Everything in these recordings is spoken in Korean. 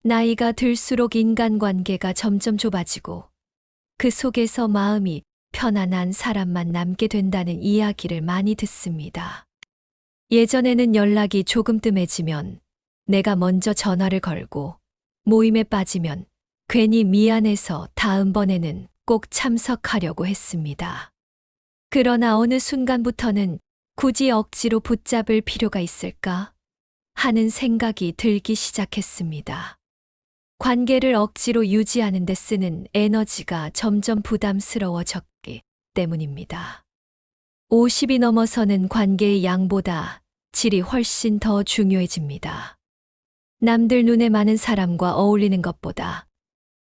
나이가 들수록 인간관계가 점점 좁아지고 그 속에서 마음이 편안한 사람만 남게 된다는 이야기를 많이 듣습니다. 예전에는 연락이 조금 뜸해지면 내가 먼저 전화를 걸고 모임에 빠지면 괜히 미안해서 다음번에는 꼭 참석하려고 했습니다. 그러나 어느 순간부터는 굳이 억지로 붙잡을 필요가 있을까 하는 생각이 들기 시작했습니다. 관계를 억지로 유지하는 데 쓰는 에너지가 점점 부담스러워졌기 때문입니다. 50이 넘어서는 관계의 양보다 질이 훨씬 더 중요해집니다. 남들 눈에 많은 사람과 어울리는 것보다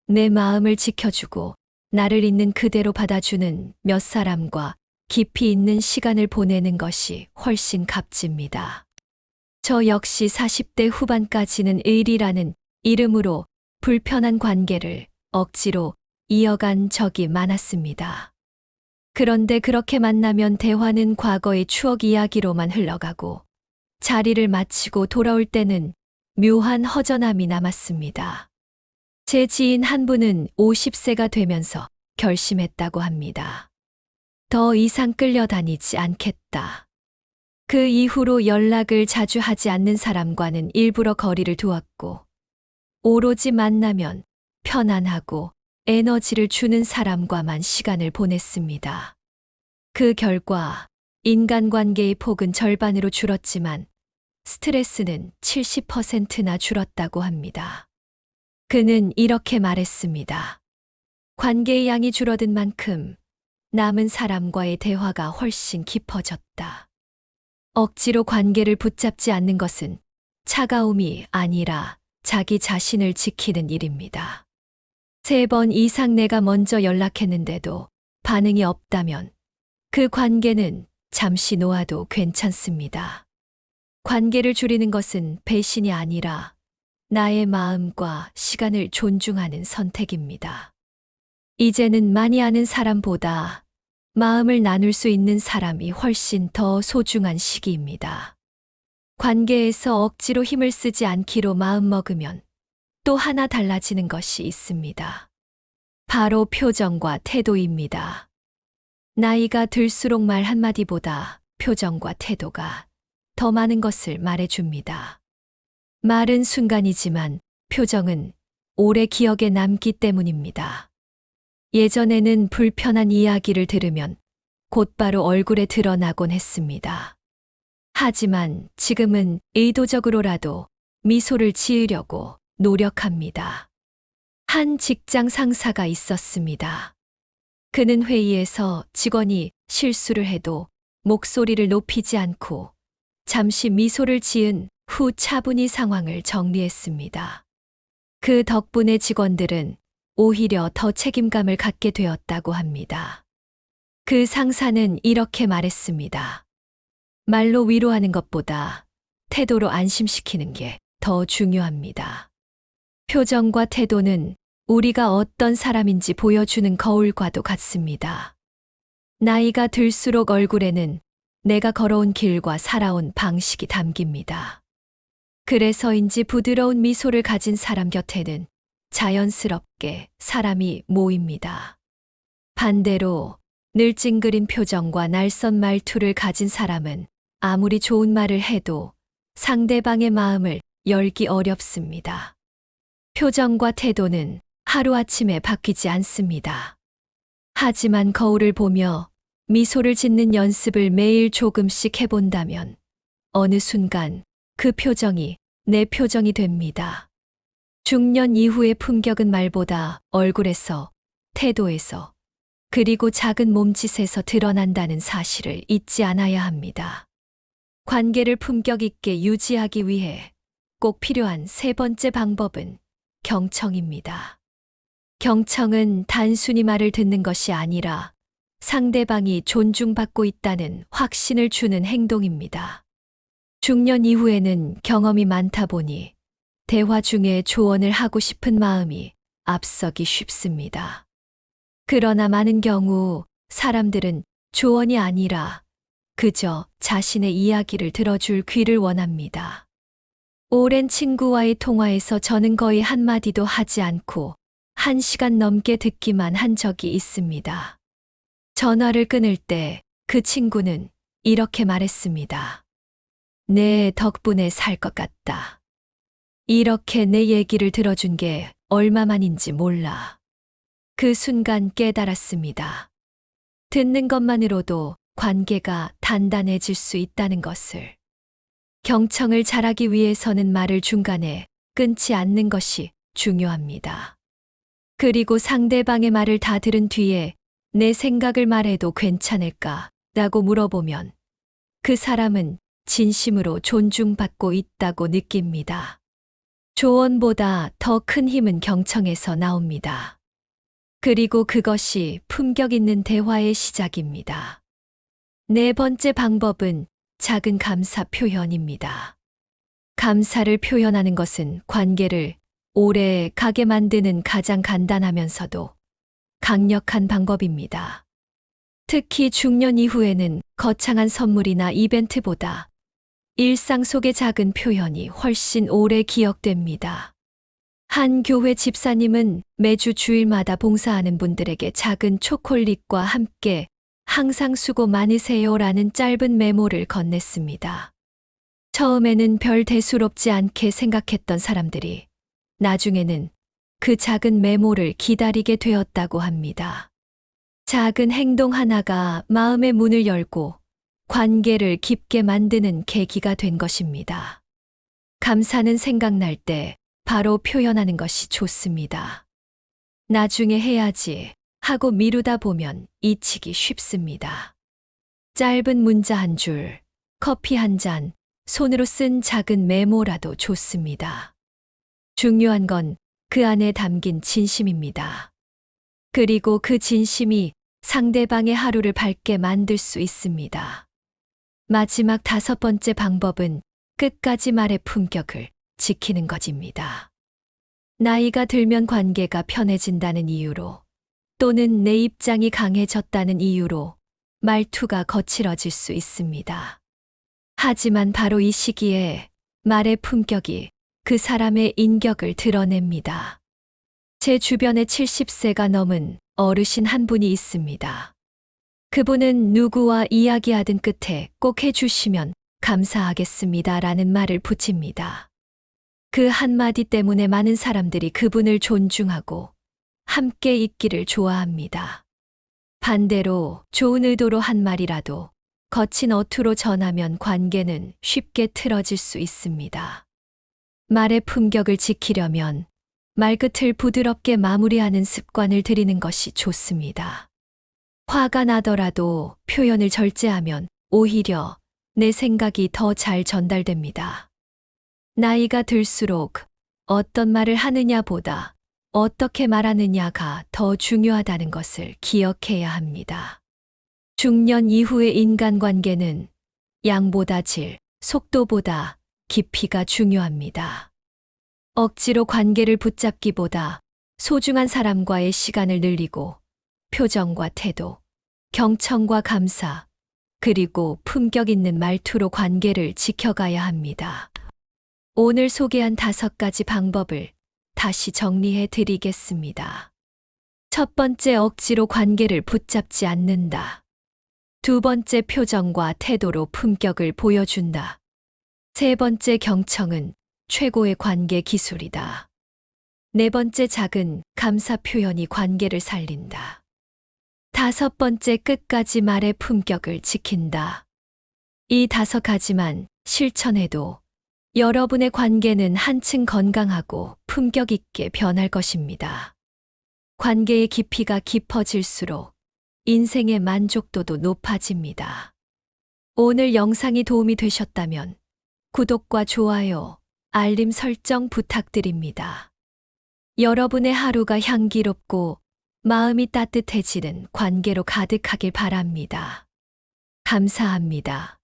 내 마음을 지켜주고 나를 있는 그대로 받아주는 몇 사람과 깊이 있는 시간을 보내는 것이 훨씬 값집니다. 저 역시 40대 후반까지는 의리라는 이름으로 불편한 관계를 억지로 이어간 적이 많았습니다. 그런데 그렇게 만나면 대화는 과거의 추억 이야기로만 흘러가고 자리를 마치고 돌아올 때는 묘한 허전함이 남았습니다. 제 지인 한 분은 50세가 되면서 결심했다고 합니다. 더 이상 끌려다니지 않겠다. 그 이후로 연락을 자주 하지 않는 사람과는 일부러 거리를 두었고 오로지 만나면 편안하고 에너지를 주는 사람과만 시간을 보냈습니다. 그 결과 인간관계의 폭은 절반으로 줄었지만 스트레스는 70%나 줄었다고 합니다. 그는 이렇게 말했습니다. 관계의 양이 줄어든 만큼 남은 사람과의 대화가 훨씬 깊어졌다. 억지로 관계를 붙잡지 않는 것은 차가움이 아니라 자기 자신을 지키는 일입니다. 3번 이상 내가 먼저 연락했는데도 반응이 없다면 그 관계는 잠시 놓아도 괜찮습니다. 관계를 줄이는 것은 배신이 아니라 나의 마음과 시간을 존중하는 선택입니다. 이제는 많이 아는 사람보다 마음을 나눌 수 있는 사람이 훨씬 더 소중한 시기입니다. 관계에서 억지로 힘을 쓰지 않기로 마음먹으면 또 하나 달라지는 것이 있습니다. 바로 표정과 태도입니다. 나이가 들수록 말 한마디보다 표정과 태도가 더 많은 것을 말해줍니다. 말은 순간이지만 표정은 오래 기억에 남기 때문입니다. 예전에는 불편한 이야기를 들으면 곧바로 얼굴에 드러나곤 했습니다. 하지만 지금은 의도적으로라도 미소를 지으려고 노력합니다. 한 직장 상사가 있었습니다. 그는 회의에서 직원이 실수를 해도 목소리를 높이지 않고 잠시 미소를 지은 후 차분히 상황을 정리했습니다. 그 덕분에 직원들은 오히려 더 책임감을 갖게 되었다고 합니다. 그 상사는 이렇게 말했습니다. 말로 위로하는 것보다 태도로 안심시키는 게 더 중요합니다. 표정과 태도는 우리가 어떤 사람인지 보여주는 거울과도 같습니다. 나이가 들수록 얼굴에는 내가 걸어온 길과 살아온 방식이 담깁니다. 그래서인지 부드러운 미소를 가진 사람 곁에는 자연스럽게 사람이 모입니다. 반대로 늘 찡그린 표정과 날선 말투를 가진 사람은 아무리 좋은 말을 해도 상대방의 마음을 열기 어렵습니다. 표정과 태도는 하루아침에 바뀌지 않습니다. 하지만 거울을 보며 미소를 짓는 연습을 매일 조금씩 해본다면 어느 순간 그 표정이 내 표정이 됩니다. 중년 이후의 품격은 말보다 얼굴에서, 태도에서, 그리고 작은 몸짓에서 드러난다는 사실을 잊지 않아야 합니다. 관계를 품격 있게 유지하기 위해 꼭 필요한 3번째 방법은 경청입니다. 경청은 단순히 말을 듣는 것이 아니라 상대방이 존중받고 있다는 확신을 주는 행동입니다. 중년 이후에는 경험이 많다 보니 대화 중에 조언을 하고 싶은 마음이 앞서기 쉽습니다. 그러나 많은 경우 사람들은 조언이 아니라 그저 자신의 이야기를 들어줄 귀를 원합니다. 오랜 친구와의 통화에서 저는 거의 한마디도 하지 않고 1시간 넘게 듣기만 한 적이 있습니다. 전화를 끊을 때 그 친구는 이렇게 말했습니다. 내 덕분에 살 것 같다. 이렇게 내 얘기를 들어준 게 얼마만인지 몰라. 그 순간 깨달았습니다. 듣는 것만으로도 관계가 단단해질 수 있다는 것을. 경청을 잘하기 위해서는 말을 중간에 끊지 않는 것이 중요합니다. 그리고 상대방의 말을 다 들은 뒤에 내 생각을 말해도 괜찮을까? 라고 물어보면 그 사람은 진심으로 존중받고 있다고 느낍니다. 조언보다 더 큰 힘은 경청에서 나옵니다. 그리고 그것이 품격 있는 대화의 시작입니다. 네 번째 방법은 작은 감사 표현입니다. 감사를 표현하는 것은 관계를 오래 가게 만드는 가장 간단하면서도 강력한 방법입니다. 특히 중년 이후에는 거창한 선물이나 이벤트보다 일상 속의 작은 표현이 훨씬 오래 기억됩니다. 한 교회 집사님은 매주 주일마다 봉사하는 분들에게 작은 초콜릿과 함께 항상 수고 많으세요라는 짧은 메모를 건넸습니다. 처음에는 별 대수롭지 않게 생각했던 사람들이 나중에는 그 작은 메모를 기다리게 되었다고 합니다. 작은 행동 하나가 마음의 문을 열고 관계를 깊게 만드는 계기가 된 것입니다. 감사는 생각날 때 바로 표현하는 것이 좋습니다. 나중에 해야지 하고 미루다 보면 잊히기 쉽습니다. 짧은 문자 한 줄, 커피 한 잔, 손으로 쓴 작은 메모라도 좋습니다. 중요한 건 그 안에 담긴 진심입니다. 그리고 그 진심이 상대방의 하루를 밝게 만들 수 있습니다. 마지막 5번째 방법은 끝까지 말의 품격을 지키는 것입니다. 나이가 들면 관계가 편해진다는 이유로 또는 내 입장이 강해졌다는 이유로 말투가 거칠어질 수 있습니다. 하지만 바로 이 시기에 말의 품격이 그 사람의 인격을 드러냅니다. 제 주변에 70세가 넘은 어르신 한 분이 있습니다. 그분은 누구와 이야기하든 끝에 꼭 해주시면 감사하겠습니다라는 말을 붙입니다. 그 한마디 때문에 많은 사람들이 그분을 존중하고 함께 있기를 좋아합니다. 반대로 좋은 의도로 한 말이라도 거친 어투로 전하면 관계는 쉽게 틀어질 수 있습니다. 말의 품격을 지키려면 말끝을 부드럽게 마무리하는 습관을 들이는 것이 좋습니다. 화가 나더라도 표현을 절제하면 오히려 내 생각이 더 잘 전달됩니다. 나이가 들수록 어떤 말을 하느냐보다 어떻게 말하느냐가 더 중요하다는 것을 기억해야 합니다. 중년 이후의 인간관계는 양보다 질, 속도보다 깊이가 중요합니다. 억지로 관계를 붙잡기보다 소중한 사람과의 시간을 늘리고 표정과 태도, 경청과 감사, 그리고 품격 있는 말투로 관계를 지켜가야 합니다. 오늘 소개한 5가지 방법을 다시 정리해 드리겠습니다. 첫 번째, 억지로 관계를 붙잡지 않는다. 두 번째, 표정과 태도로 품격을 보여준다. 세 번째, 경청은 최고의 관계 기술이다. 네 번째, 작은 감사 표현이 관계를 살린다. 5번째, 끝까지 말의 품격을 지킨다. 이 5가지만 실천해도 여러분의 관계는 한층 건강하고 품격 있게 변할 것입니다. 관계의 깊이가 깊어질수록 인생의 만족도도 높아집니다. 오늘 영상이 도움이 되셨다면 구독과 좋아요, 알림 설정 부탁드립니다. 여러분의 하루가 향기롭고 마음이 따뜻해지는 관계로 가득하길 바랍니다. 감사합니다.